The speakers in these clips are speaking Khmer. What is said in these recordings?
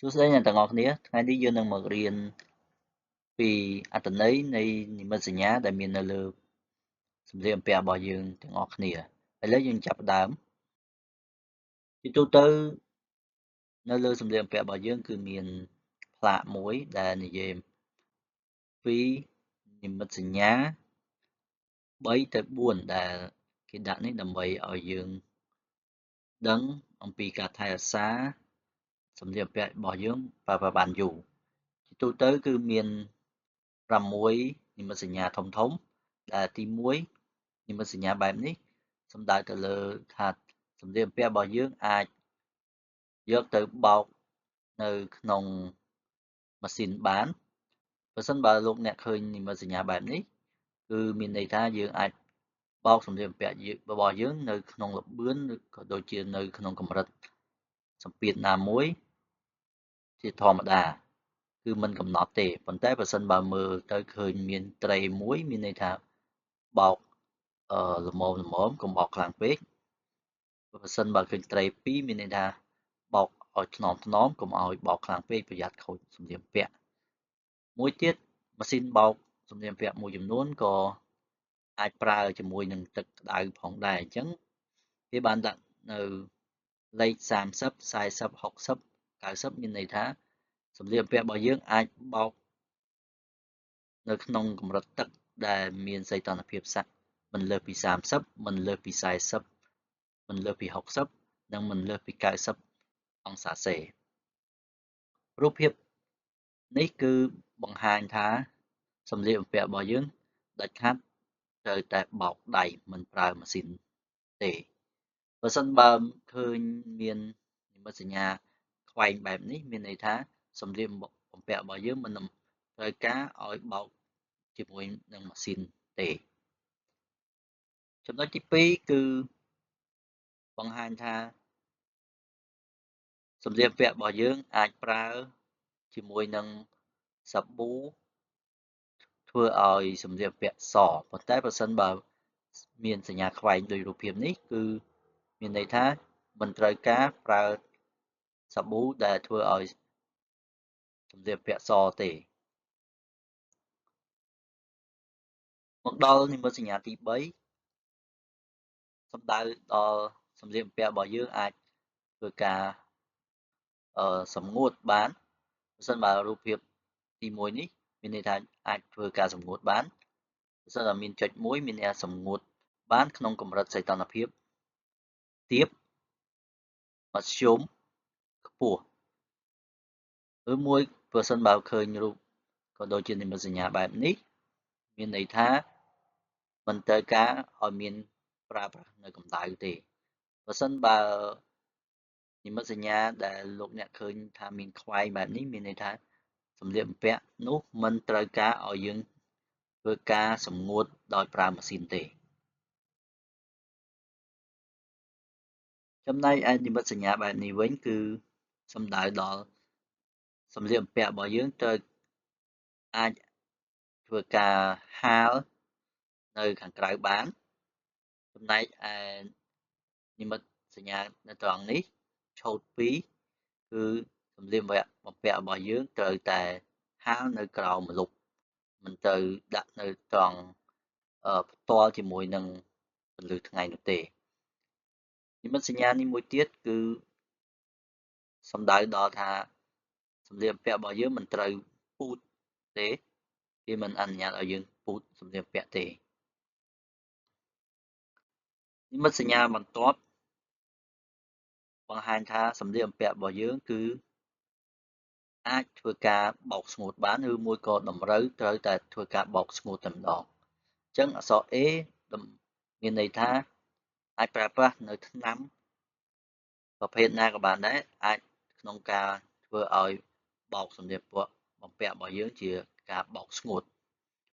សួស្តីអ្នកទាំងអស់គ្នាថ្ងៃនេះយើងនឹងមករៀនពីអត្ថន័យនៃនិមិត្តសញ្ញាដែលមាននៅលើសម្លៀកបំពាក់របស់យើងទាំងអស់គ្នាឥឡូវយើងចាប់ផ្ដើមជាទូទៅនៅលើសម្លៀកបំពាក់របស់យើងគឺមានផ្លាកមួយដែលនិយាយពីនិមិត្តសញ្ញា3ទៅ4ដែលគេដាក់នេះដើម្បីឲ្យយើងដឹងអំពីការថែរក្សាសម្លៀកបំពាក់របស់យើងបានយូរជាទូទៅគឺមាន6និមិត្តសញ្ញាធំៗដែលទី1និមិត្តសញ្ញាបែបនេះសំដៅទៅលើថាសម្លៀកបំពាក់របស់យើងអាចយកទៅបោកនៅក្នុងម៉ាស៊ីនបានប្រសិនបើលោកអ្នកឃើញនិមិត្តសញ្ញាបែបនេះគឺមានន័យថាយើងអាចបោកសម្លៀកបំពាក់របស់យើងនៅក្នុងល្បឿនឬក៏ដូចជានៅក្នុងកម្រិតសម្ពាធណាមួយជាធម្មតាគឺមិនកំណត់ទេប៉ុន្តែប្រសិនបើមើលទៅឃើញមានត្រីមួយមានន័យថាបោកល្មមកុំបោកខ្លាំងពេកប្រសិនបើឃើញត្រី2មានន័យថាបោកឲ្យថ្នមថ្នមកុំឲ្យបោកខ្លាំងពេកប្រយ័ត្នខូចសម្លៀកបំពាក់មួយទៀតម៉ាស៊ីនបោកសម្លៀកបំពាក់មួយចំនួនក៏អាចប្រើជាមួយនឹងទឹកក្តៅផងដែរអញ្ចឹងគេបានដាក់នៅលេខ30 40 60 90មានន័យថាសម្លៀកបំពាក់របស់យើងអាចបោកនៅក្នុងកម្រិតទឹកដែលមានសីតុណ្ហភាពមិនលើសពី30មិនលើសពី40មិនលើសពី60និងមិនលើសពី90អង្សាសេរូបភាពនេះគឺបង្ហាញថាសម្លៀកបំពាក់របស់យើងដាច់ខាតត្រូវតែបោកដៃមិនប្រើម៉ាស៊ីនទេប្រសិនបើឃើញមាននិមិត្តសញ្ញាខ្វែងបែបនេះមានន័យថាសម្លៀកបំពាក់របស់យើងមិនត្រូវការឲ្យបោកជាមួយនឹងម៉ាស៊ីនទេចំណុចទី2គឺបង្ហាញថាសម្លៀកបំពាក់របស់យើងអាចប្រើជាមួយនឹងសាប៊ូធ្វើឲ្យសម្លៀកបំពាក់សប៉ុន្តែប្រសិនបើមានសញ្ញាខ្វែងដោយរូបភាពនេះគឺមានន័យថាមិនត្រូវការប្រើសាប៊ូដែលធ្វើឲ្យសម្លៀកបំពាក់សទេមកដល់និមិត្តសញ្ញាទី3សំដៅដល់សម្លៀកបំពាក់របស់យើងអាចធ្វើការសម្ងួតបានប្រសិនបើរូបភាពទី1នេះមានន័យថាអាចធ្វើការសម្ងួតបានប្រសិនបើមានចុច1មានន័យថាសម្ងួតបានក្នុងកម្រិតសីតុណ្ហភាពទាបមធ្យមខ្ពស់ឬមួយប្រសិនបើឃើញរូបក៏ដូចជានិមិត្តសញ្ញាបែបនេះមានន័យថាមិនត្រូវការឲ្យមានប្រើប្រាស់នៅកម្ដៅទេប្រសិនបើនិមិត្តសញ្ញាដែលលោកអ្នកឃើញថាមានខ្វែងបែបនេះមានន័យថាសម្លៀកបំពាក់នោះមិនត្រូវការឲ្យយើងធ្វើការសម្ងួតដោយប្រើម៉ាស៊ីនទេចំណែកឯនិមិត្តសញ្ញាបែបនេះវិញគឺសំដៅដល់សម្លៀកបំពាក់របស់យើងត្រូវអាចធ្វើការហាលនៅខាងក្រៅបានចំណែកឯនិមិត្តសញ្ញានៅត្រង់នេះឆូត2គឺសម្លៀកបំពាក់របស់យើងត្រូវតែហាលនៅក្រោមម្លប់មិនត្រូវដាក់នៅត្រង់ផ្ទាល់ជាមួយនឹងពន្លឺថ្ងៃនោះទេនិមិត្តសញ្ញានេះមួយទៀតគឺសំដៅដល់ថាសម្លៀកបំពាក់របស់យើងមិនត្រូវពូតទេគេមិនអនុញ្ញាតឲ្យយើងពូតសម្លៀកបំពាក់ទេនិមិត្តសញ្ញាបន្ទាប់បង្ហាញថាសម្លៀកបំពាក់របស់យើងគឺអាចធ្វើការបោកស្ងួតបានឬមួយក៏តម្រូវត្រូវតែធ្វើការបោកស្ងួតតែម្ដងអញ្ចឹងអក្សរ A មានន័យថាអាចប្រើប្រាស់នៅថ្នាំប្រភេទណាក៏បានដែរអាចក្នុងការធ្វើឲ្យបោកសម្លៀកបំពាក់របស់យើងជាការបោកស្ងួត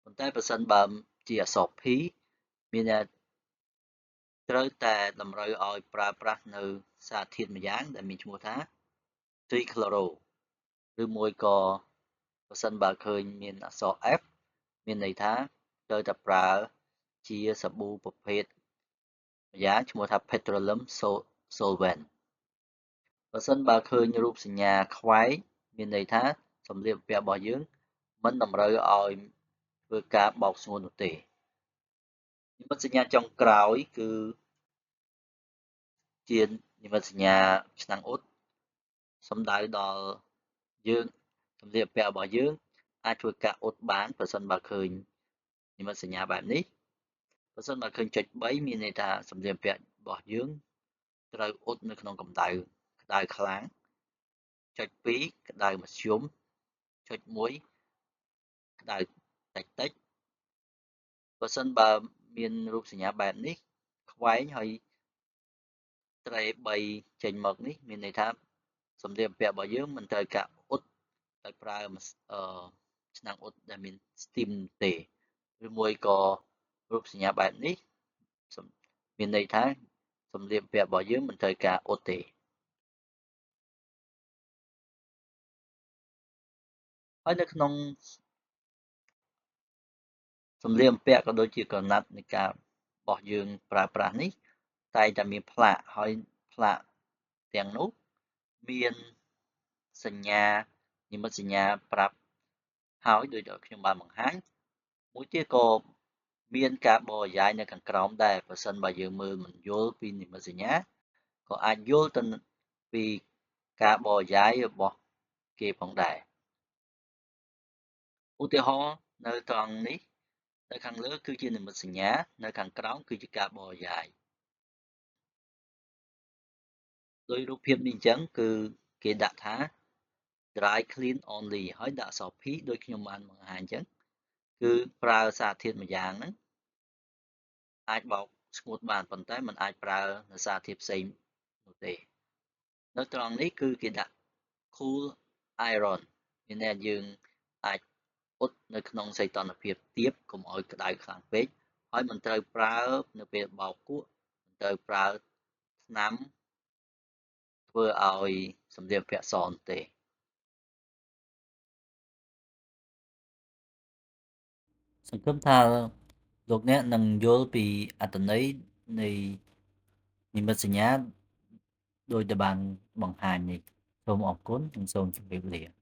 ប៉ុន្តែប្រសិនបើជាអក្សរ P មានន័យត្រូវតែតម្រូវឲ្យប្រើប្រាស់នៅសារធាតុម្យ៉ាងដែលមានឈ្មោះថា trichloro ឬមួយក៏ប្រសិនបើឃើញមានអក្សរ F មានន័យថាត្រូវតែប្រើជាសាប៊ូប្រភេទម្យ៉ាងឈ្មោះថា petroleum solvent ប្រសិនបើឃើញរូបសញ្ញាខ្វែង មានន័យថាសម្លៀកបំពាក់របស់យើងមិនតម្រូវឲ្យធ្វើការបោកស្ងួតនោះទេនិមិត្តសញ្ញាចុងក្រោយគឺជានិមិត្តសញ្ញាឆ្នាំងអ៊ុតសំដៅដល់យើងសម្លៀកបំពាក់របស់យើងអាចធ្វើការអ៊ុតបានប្រសិនបើឃើញនិមិត្តសញ្ញាបែបនេះប្រសិនបើឃើញចុច3មានន័យថាសម្លៀកបំពាក់របស់យើងត្រូវអ៊ុតនៅក្នុងកម្ដៅក្ដៅខ្លាំងចុច2ក្ដៅមធ្យមចុច1ក្ដៅតិចប្រសិនបើមានរូបសញ្ញាបែបនេះខ្វែងហើយត្រេ3ចេញមកនេះមានន័យថាសម្លៀកបំពាក់របស់យើងមិនត្រូវការអ៊ុតដោយប្រើឆ្នាំងអ៊ុតដែលមាន steam ទេឬមួយក៏រូបសញ្ញាបែបនេះមានន័យថាសម្លៀកបំពាក់របស់យើងមិនត្រូវការអ៊ុតទេហើយនៅក្នុងសម្លៀកបំពាក់ក៏ដូចជាក្រណាត់នៃការបោះយើងប្រើប្រាស់នេះតែងតែមានផ្លាកហើយផ្លាកទាំងនោះមានសញ្ញានិមិត្តសញ្ញាប្រាប់ហើយដោយដែលខ្ញុំបានបង្ហាញមួយទៀតក៏មានការបរយាយនៅខាងក្រោមដែរប្រសិនបើយើងមើលមិនយល់ពីនិមិត្តសញ្ញាក៏អាចយល់ទៅពីការបរយាយរបស់គេផងដែរឧទាហរណ៍នៅត្រង់នេះនៅខាងលើគឺជានិមិត្តសញ្ញានៅខាងក្រោមគឺជាការបរយាយដោយរូបភាពនេះអញ្ចឹងគឺគេដាក់ថា dry clean only ហើយដាក់អក្សរ P ដូចខ្ញុំបានបង្ហាញអញ្ចឹងគឺប្រើសារធាតុមួយយ៉ាងហ្នឹងអាចបោកស្ងួតបានប៉ុន្តែมันអាចប្រើនៅសារធាតុផ្សេងនោះទេនៅត្រង់នេះគឺគេដាក់ cool iron មានន័យថាយើងអាចអ៊ុតនៅក្នុងសីតុណ្ហភាពទាបកុំឲ្យក្តៅខ្លាំងពេកហើយមិនត្រូវប្រើនៅពេលបោកគក់មិនត្រូវប្រើថ្នាំធ្វើឲ្យសម្លៀកបំពាក់សនោះទេសង្ឃឹមថាលោកអ្នកនឹងយល់ពីអត្ថន័យនៃនិមិត្តសញ្ញាដោយដែលបានបង្ហាញនេះសូមអរគុណនិងសូមជម្រាបលា